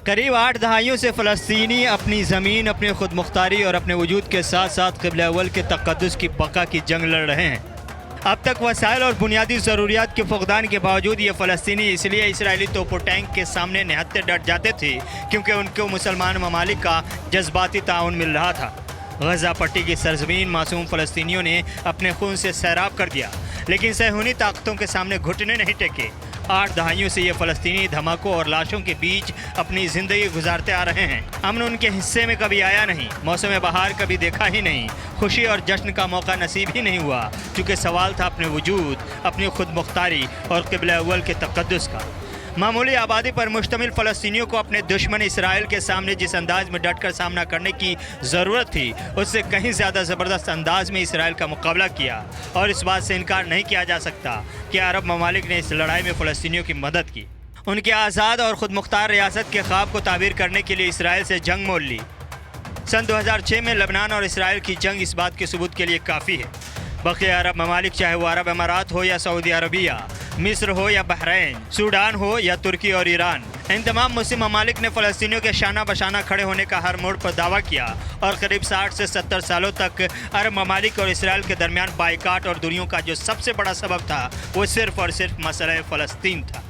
قریب 8 دہائیوں سے فلسطینی اپنی زمین، اپنی خود مختاری اور اپنے وجود کے ساتھ ساتھ قبلہ اول کے تقدس کی بقا کی جنگ لڑ رہے ہیں۔ اب تک وسائل اور بنیادی ضروریات کے فقدان کے باوجود یہ فلسطینی اس لیے اسرائیلی توپ و ٹینک کے سامنے نہتے ڈٹ جاتے تھے کیونکہ ان کو مسلمان ممالک کا جذباتی تعاون مل رہا تھا۔ غزہ پٹی کی سرزمین معصوم فلسطینیوں نے اپنے خون سے سیراب کر دیا، لیکن صہیونی طاقتوں کے سامنے گھٹنے نہیں ٹیکے۔ 8 دہائیوں سے یہ فلسطینی دھماکوں اور لاشوں کے بیچ اپنی زندگی گزارتے آ رہے ہیں۔ امن ان کے حصے میں کبھی آیا نہیں، موسم بہار کبھی دیکھا ہی نہیں، خوشی اور جشن کا موقع نصیب ہی نہیں ہوا، کیونکہ سوال تھا اپنے وجود، اپنی خود مختاری اور قبلہ اول کے تقدس کا۔ معمولی آبادی پر مشتمل فلسطینیوں کو اپنے دشمن اسرائیل کے سامنے جس انداز میں ڈٹ کر سامنا کرنے کی ضرورت تھی، اس سے کہیں زیادہ زبردست انداز میں اسرائیل کا مقابلہ کیا، اور اس بات سے انکار نہیں کیا جا سکتا کہ عرب ممالک نے اس لڑائی میں فلسطینیوں کی مدد کی۔ ان کے آزاد اور خود مختار ریاست کے خواب کو تعبیر کرنے کے لیے اسرائیل سے جنگ مول لی۔ سن 2006 میں لبنان اور اسرائیل کی جنگ اس بات کے ثبوت کے لیے کافی ہے۔ بقیہ عرب ممالک، چاہے وہ عرب امارات ہو یا سعودی عربیہ، مصر ہو یا بحرین، سوڈان ہو یا ترکی اور ایران، ان تمام مسلم ممالک نے فلسطینیوں کے شانہ بشانہ کھڑے ہونے کا ہر موڑ پر دعویٰ کیا، اور قریب 60 سے 70 سالوں تک عرب ممالک اور اسرائیل کے درمیان بائیکاٹ اور دوریوں کا جو سب سے بڑا سبب تھا وہ صرف اور صرف مسئلہ فلسطین تھا۔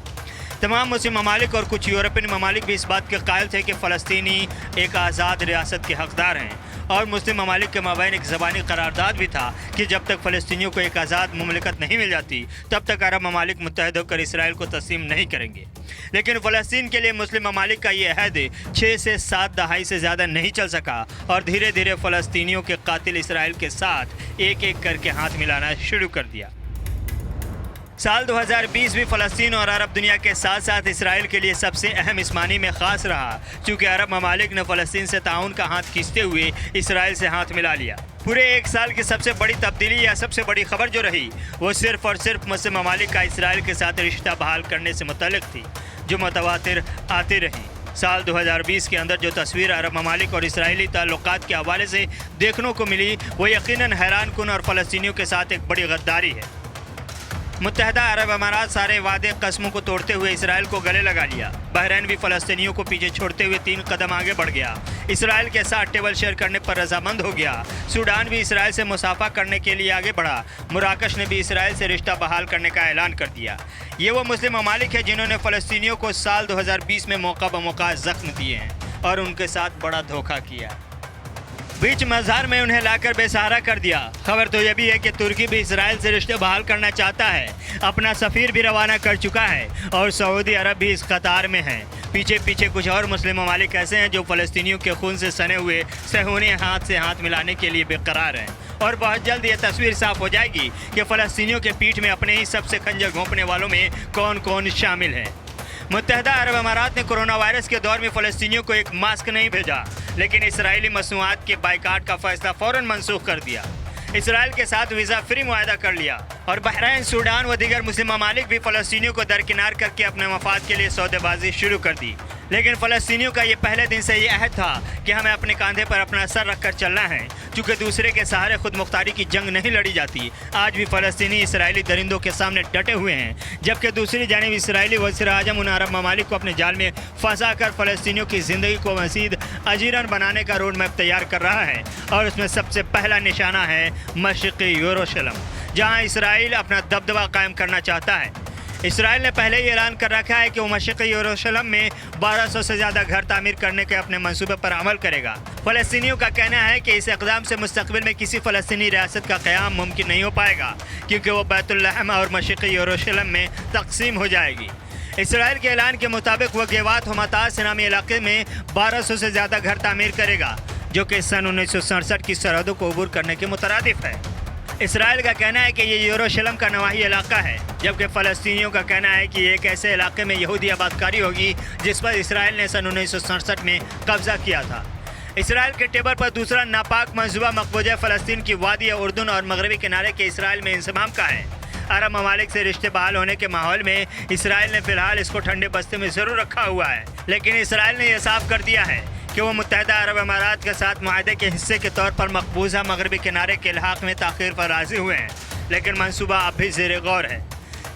تمام مسلم ممالک اور کچھ یورپین ممالک بھی اس بات کے قائل تھے کہ فلسطینی ایک آزاد ریاست کے حقدار ہیں، اور مسلم ممالک کے مابین ایک زبانی قرارداد بھی تھا کہ جب تک فلسطینیوں کو ایک آزاد مملکت نہیں مل جاتی تب تک عرب ممالک متحد ہو کر اسرائیل کو تسلیم نہیں کریں گے۔ لیکن فلسطین کے لیے مسلم ممالک کا یہ عہد 6 سے 7 دہائی سے زیادہ نہیں چل سکا، اور دھیرے دھیرے فلسطینیوں کے قاتل اسرائیل کے ساتھ ایک ایک کر کے ہاتھ ملانا شروع کر دیا۔ سال 2020 بھی فلسطین اور عرب دنیا کے ساتھ ساتھ اسرائیل کے لیے سب سے اہم اس معنی میں خاص رہا چونکہ عرب ممالک نے فلسطین سے تعاون کا ہاتھ کھینچتے ہوئے اسرائیل سے ہاتھ ملا لیا۔ پورے ایک سال کی سب سے بڑی تبدیلی یا سب سے بڑی خبر جو رہی وہ صرف اور صرف مسلم ممالک کا اسرائیل کے ساتھ رشتہ بحال کرنے سے متعلق تھی، جو متواتر آتی رہی۔ سال 2020 کے اندر جو تصویر عرب ممالک اور اسرائیلی تعلقات کے حوالے سے دیکھنے کو ملی وہ یقیناً حیران کن اور فلسطینیوں کے ساتھ ایک بڑی غداری ہے۔ متحدہ عرب امارات سارے وعدے قسموں کو توڑتے ہوئے اسرائیل کو گلے لگا لیا۔ بحرین بھی فلسطینیوں کو پیچھے چھوڑتے ہوئے 3 قدم آگے بڑھ گیا، اسرائیل کے ساتھ ٹیبل شیئر کرنے پر رضامند ہو گیا۔ سوڈان بھی اسرائیل سے مصافحہ کرنے کے لیے آگے بڑھا۔ مراکش نے بھی اسرائیل سے رشتہ بحال کرنے کا اعلان کر دیا۔ یہ وہ مسلم ممالک ہیں جنہوں نے فلسطینیوں کو سال 2020 میں موقع بموقع زخم دیے ہیں اور ان کے ساتھ بڑا دھوکہ کیا، بیچ مزار میں انہیں لا کر بے سہارا کر دیا۔ خبر تو یہ بھی ہے کہ ترکی بھی اسرائیل سے رشتے بحال کرنا چاہتا ہے، اپنا سفیر بھی روانہ کر چکا ہے، اور سعودی عرب بھی اس قطار میں ہے۔ پیچھے پیچھے کچھ اور مسلم ممالک ایسے ہیں جو فلسطینیوں کے خون سے سنے ہوئے صہیونی ہاتھ سے ہاتھ ملانے کے لیے بے قرار ہیں، اور بہت جلد یہ تصویر صاف ہو جائے گی کہ فلسطینیوں کے پیٹھ میں اپنے ہی سب سے خنجر گھونپنے والوں میں کون کون شامل ہے۔ متحدہ عرب امارات نے کرونا وائرس کے دور میں فلسطینیوں کو ایک ماسک نہیں بھیجا، لیکن اسرائیلی مصنوعات کے بائیکاٹ کا فیصلہ فوراً منسوخ کر دیا۔ اسرائیل کے ساتھ ویزا فری معاہدہ کر لیا، اور بحرین، سوڈان و دیگر مسلم ممالک بھی فلسطینیوں کو درکنار کر کے اپنے مفاد کے لیے سودے بازی شروع کر دی۔ لیکن فلسطینیوں کا یہ پہلے دن سے یہ عہد تھا کہ ہمیں اپنے کاندھے پر اپنا سر رکھ کر چلنا ہے، چونکہ دوسرے کے سہارے خود مختاری کی جنگ نہیں لڑی جاتی۔ آج بھی فلسطینی اسرائیلی درندوں کے سامنے ڈٹے ہوئے ہیں، جبکہ دوسری جانب اسرائیلی وزیر اعظم ان عرب ممالک کو اپنے جال میں پھنسا کر فلسطینیوں کی زندگی کو مزید اجیرن بنانے کا روڈ میپ تیار کر رہا ہے، اور اس میں سب سے پہلا نشانہ ہے مشرقی یروشلم، جہاں اسرائیل اپنا دبدبہ قائم کرنا چاہتا ہے۔ اسرائیل نے پہلے ہی اعلان کر رکھا ہے کہ وہ مشرقی یروشلم میں 1200 سے زیادہ گھر تعمیر کرنے کے اپنے منصوبے پر عمل کرے گا۔ فلسطینیوں کا کہنا ہے کہ اس اقدام سے مستقبل میں کسی فلسطینی ریاست کا قیام ممکن نہیں ہو پائے گا، کیونکہ وہ بیت اللحم اور مشرقی یروشلم میں تقسیم ہو جائے گی۔ اسرائیل کے اعلان کے مطابق وہ گیوات ہماتاس نامی علاقے میں 1200 سے زیادہ گھر تعمیر کرے گا، جو کہ سن 1967 کی سرحدوں کو عبور کرنے کے مترادف ہے۔ اسرائیل کا کہنا ہے کہ یہ یروشلم کا نواحی علاقہ ہے، جبکہ فلسطینیوں کا کہنا ہے کہ یہ ایک ایسے علاقے میں یہودی آباد کاری ہوگی جس پر اسرائیل نے سن 1967 میں قبضہ کیا تھا۔ اسرائیل کے ٹیبل پر دوسرا ناپاک منصوبہ مقبوضہ فلسطین کی وادی اردن اور مغربی کنارے کے اسرائیل میں انضمام کا ہے۔ عرب ممالک سے رشتے بحال ہونے کے ماحول میں اسرائیل نے فی الحال اس کو ٹھنڈے بستے میں ضرور رکھا ہوا ہے، لیکن اسرائیل نے یہ صاف کر دیا ہے کہ وہ متحدہ عرب امارات کے ساتھ معاہدے کے حصے کے طور پر مقبوضہ مغربی کنارے کے الحاق میں تاخیر پر راضی ہوئے ہیں، لیکن منصوبہ اب بھی زیر غور ہے۔